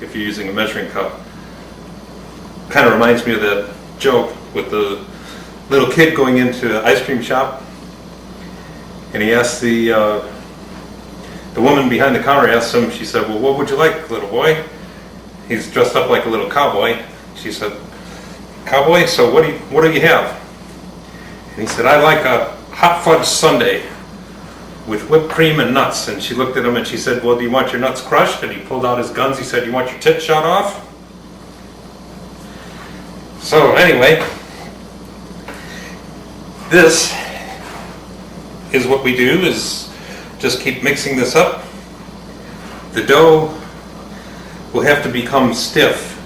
if you're using a measuring cup. Kind of reminds me of that joke with the little kid going into an ice cream shop, and he asked the woman behind the counter asked him, she said, well, what would you like, little boy? He's dressed up like a little cowboy. She said, cowboy, so what do you have? And he said, I like a hot fudge sundae with whipped cream and nuts. And she looked at him and she said, well, do you want your nuts crushed? And he pulled out his guns. He said, you want your tits shot off? So anyway, this is what we do, is just keep mixing this up. The dough will have to become stiff.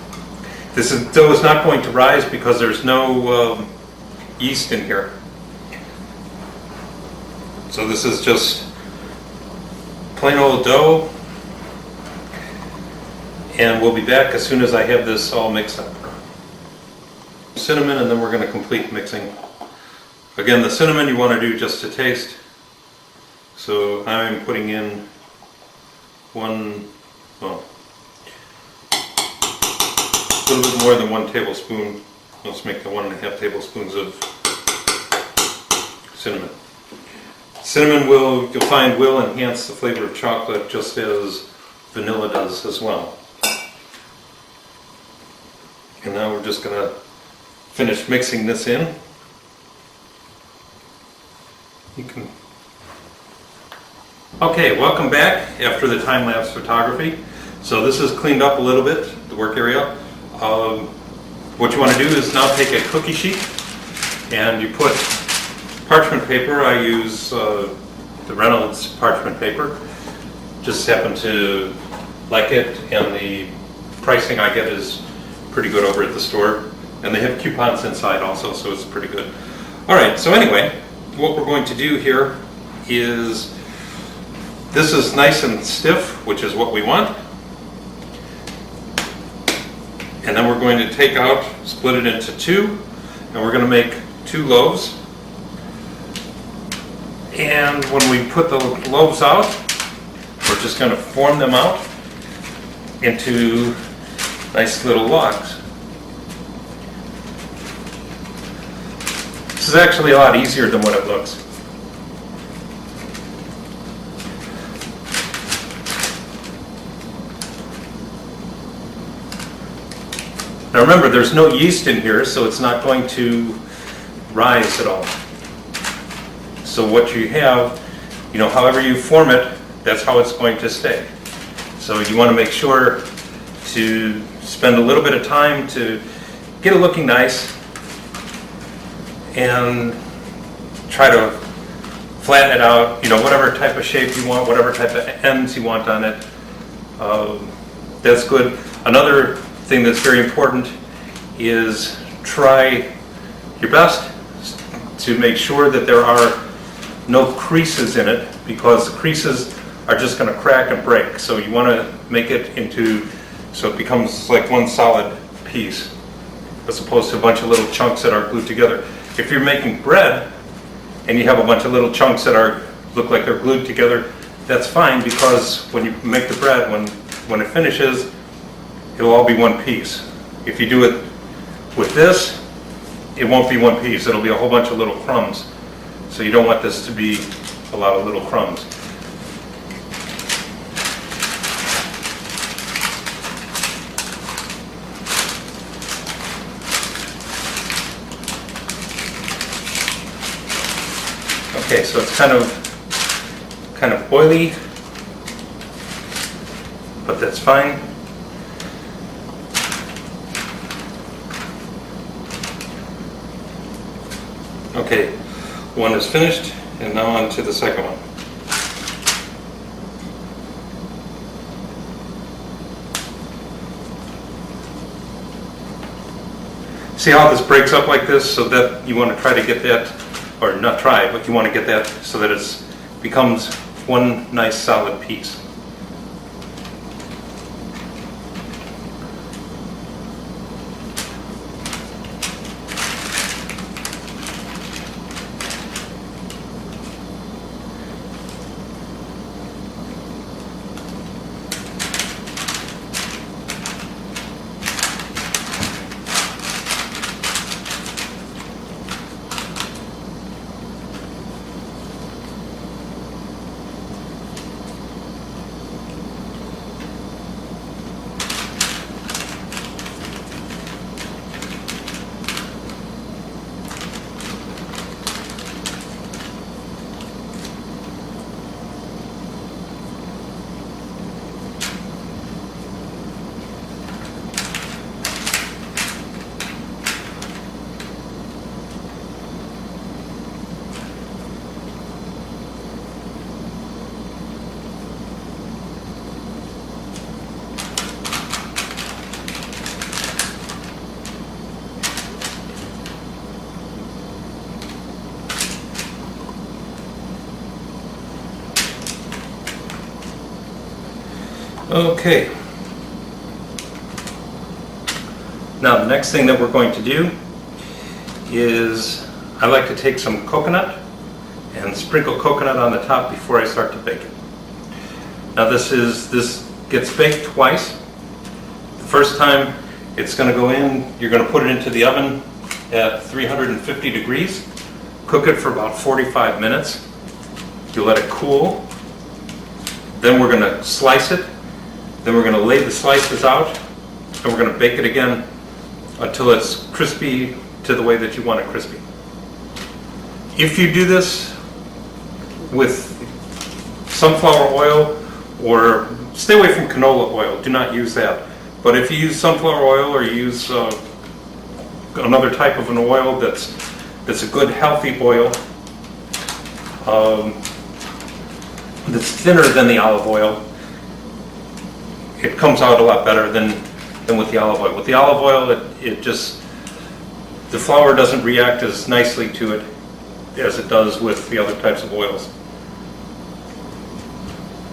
Dough is not going to rise because there's no yeast in here. So this is just plain old dough, and we'll be back as soon as I have this all mixed up. Cinnamon, and then we're going to complete mixing. Again, the cinnamon you want to do just to taste. So I'm putting in a little bit more than 1 tablespoon. Let's make the 1.5 tablespoons of cinnamon. Cinnamon you'll find will enhance the flavor of chocolate just as vanilla does as well. And now we're just going to finish mixing this in. Okay, welcome back after the time-lapse photography. So this is cleaned up a little bit, the work area. What you want to do is now take a cookie sheet and you put parchment paper. I use the Reynolds parchment paper. Just happen to like it, and the pricing I get is pretty good over at the store. And they have coupons inside also, so it's pretty good. Alright, so anyway, what we're going to do here is, this is nice and stiff, which is what we want. And then we're going to take out, split it into 2, and we're going to make 2 loaves. And when we put the loaves out, we're just going to form them out into nice little logs. This is actually a lot easier than what it looks. Now remember, there's no yeast in here, so it's not going to rise at all. So what you have, however you form it, that's how it's going to stay. So you want to make sure to spend a little bit of time to get it looking nice and try to flatten it out, whatever type of shape you want, whatever type of ends you want on it. That's good. Another thing that's very important is try your best to make sure that there are no creases in it, because the creases are just going to crack and break. So you want to make it so it becomes like one solid piece, as opposed to a bunch of little chunks that are glued together. If you're making bread and you have a bunch of little chunks that look like they're glued together, that's fine, because when you make the bread, when it finishes, it'll all be one piece. If you do it with this, it won't be one piece. It'll be a whole bunch of little crumbs. So you don't want this to be a lot of little crumbs. Okay, so it's kind of oily, but that's fine. Okay, one is finished, and now on to the second one. See how this breaks up like this? So that you want to try to get that, or not try, but you want to get that so that it becomes one nice solid piece. Okay. Now the next thing that we're going to do is I like to take some coconut and sprinkle coconut on the top before I start to bake it. Now this gets baked twice. The first time it's going to go in, you're going to put it into the oven at 350 degrees, cook it for about 45 minutes. You let it cool. Then we're going to slice it. Then we're going to lay the slices out, and we're going to bake it again until it's crispy to the way that you want it crispy. If you do this with sunflower oil, or stay away from canola oil, do not use that. But if you use sunflower oil or you use another type of an oil that's a good healthy oil, that's thinner than the olive oil, it comes out a lot better than with the olive oil. With the olive oil, the flour doesn't react as nicely to it as it does with the other types of oils.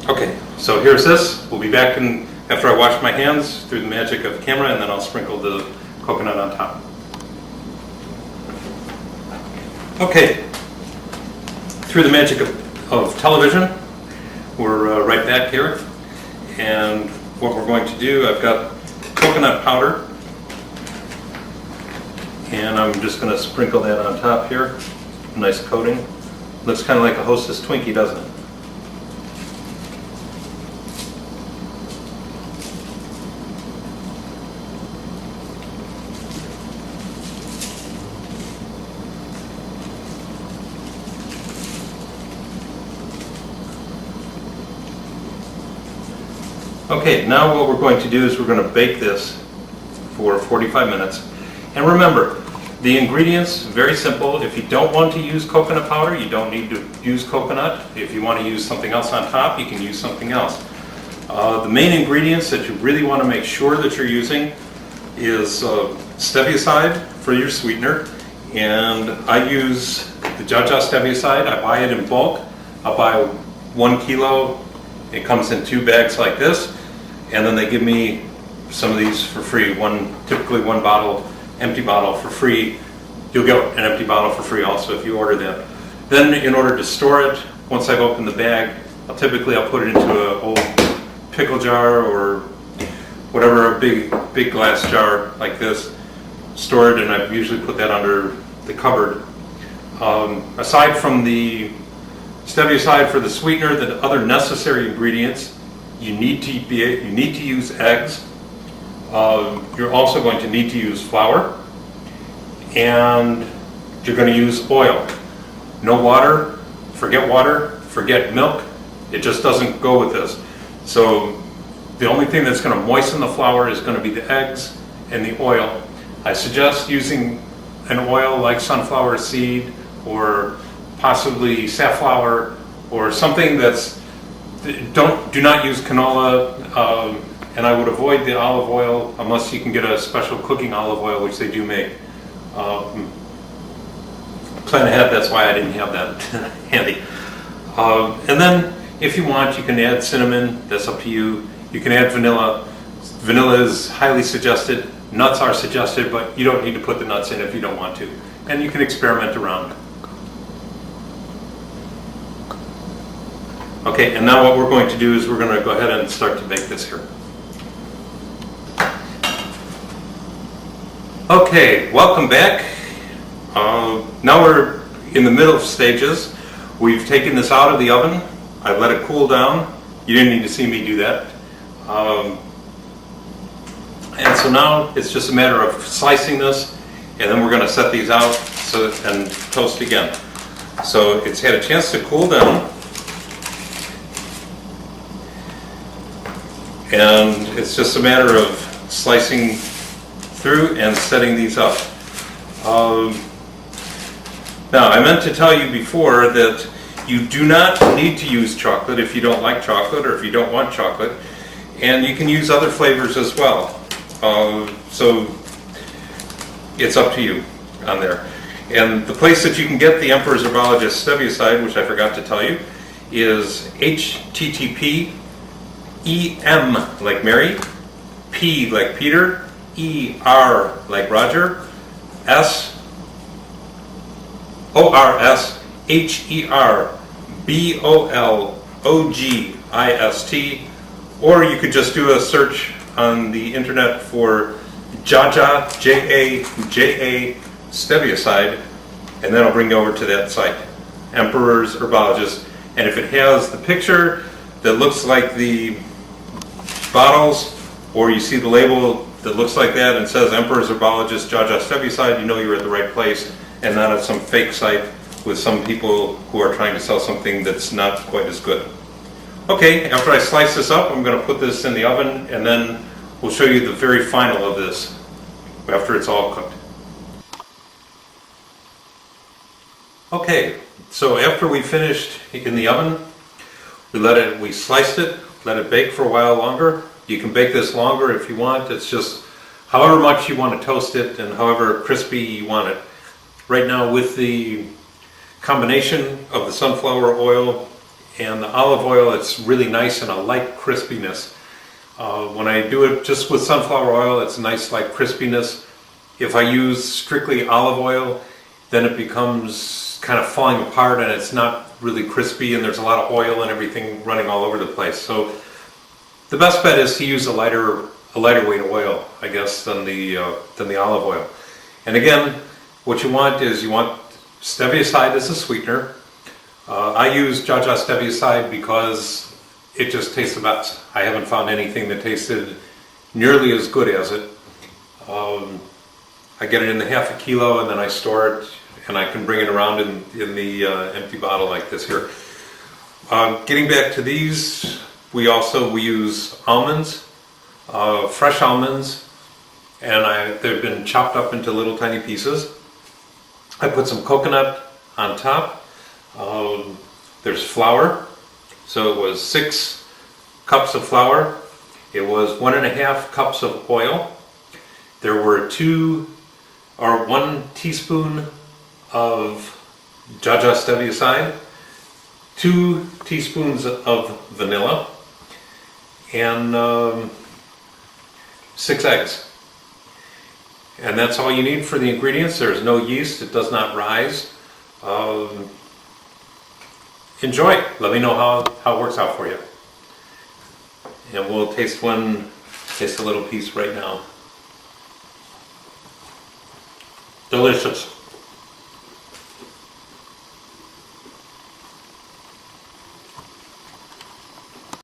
Okay, so here's this. We'll be back after I wash my hands through the magic of the camera, and then I'll sprinkle the coconut on top. Okay, through the magic of television, we're right back here, and what we're going to do, I've got coconut powder, and I'm just going to sprinkle that on top here. Nice coating. Looks kind of like a Hostess Twinkie, doesn't it? Okay, now what we're going to do is we're going to bake this for 45 minutes. And remember, the ingredients, very simple. If you don't want to use coconut powder, you don't need to use coconut. If you want to use something else on top, you can use something else. The main ingredients that you really want to make sure that you're using is Stevioside for your sweetener. And I use the JAJA Stevioside. I buy it in bulk. I'll buy 1 kilo. It comes in 2 bags like this. And then they give me some of these for free. Typically one bottle, empty bottle for free. You'll get an empty bottle for free also if you order that. Then in order to store it, once I've opened the bag, I'll put it into an old pickle jar or whatever, a big glass jar like this. Store it, and I usually put that under the cupboard. Aside from the Stevioside for the sweetener, the other necessary ingredients, you need to use eggs. You're also going to need to use flour, and you're going to use oil. No water, forget milk. It just doesn't go with this. So the only thing that's going to moisten the flour is going to be the eggs and the oil. I suggest using an oil like sunflower seed or possibly safflower or something that's, do not use canola, and I would avoid the olive oil unless you can get a special cooking olive oil, which they do make. Plan ahead, that's why I didn't have that handy. And then if you want, you can add cinnamon, that's up to you. You can add vanilla. Vanilla is highly suggested. Nuts are suggested, but you don't need to put the nuts in if you don't want to. And you can experiment around. Okay, and now what we're going to do is we're going to go ahead and start to bake this here. Okay, welcome back. Now we're in the middle stages. We've taken this out of the oven. I've let it cool down. You didn't need to see me do that. And so now it's just a matter of slicing this, and then we're going to set these out and toast again. So it's had a chance to cool down. And it's just a matter of slicing through and setting these up. Now, I meant to tell you before that you do not need to use chocolate if you don't like chocolate or if you don't want chocolate. And you can use other flavors as well. So it's up to you on there. And the place that you can get the Emperor's Herbologist Stevioside, which I forgot to tell you, is http E-M like Mary, P like Peter, E-R like Roger, SORSHERBOLOGIST, or you could just do a search on the internet for JAJA, J-A-J-A, Stevioside, and that'll bring you over to that site, Emperor's Herbologist. And if it has the picture that looks like the bottles, or you see the label that looks like that and says Emperor's Herbologist, JAJA Stevioside, you know you're at the right place and not at some fake site with some people who are trying to sell something that's not quite as good. Okay, after I slice this up, I'm going to put this in the oven, and then we'll show you the very final of this after it's all cooked. Okay, so after we finished in the oven, we sliced it, let it bake for a while longer. You can bake this longer if you want. It's just however much you want to toast it and however crispy you want it. Right now, with the combination of the sunflower oil and the olive oil, it's really nice and a light crispiness. When I do it just with sunflower oil, it's a nice light crispiness. If I use strictly olive oil, then it becomes kind of falling apart and it's not really crispy, and there's a lot of oil and everything running all over the place. So the best bet is to use a lighter weight oil, I guess, than the olive oil. And again, what you want is Stevioside as a sweetener. I use JAJA Stevioside because it just tastes the best. I haven't found anything that tasted nearly as good as it. I get it in the half a kilo and then I store it, and I can bring it around in the empty bottle like this here. Getting back to these, we use almonds, fresh almonds, and they've been chopped up into little tiny pieces. I put some coconut on top. There's flour, so it was 6 cups of flour. It was 1.5 cups of oil. There were 1 teaspoon of JAJA Stevioside, 2 teaspoons of vanilla, and 6 eggs. And that's all you need for the ingredients. There's no yeast, it does not rise. Enjoy. Let me know how it works out for you. And we'll taste a little piece right now. Delicious.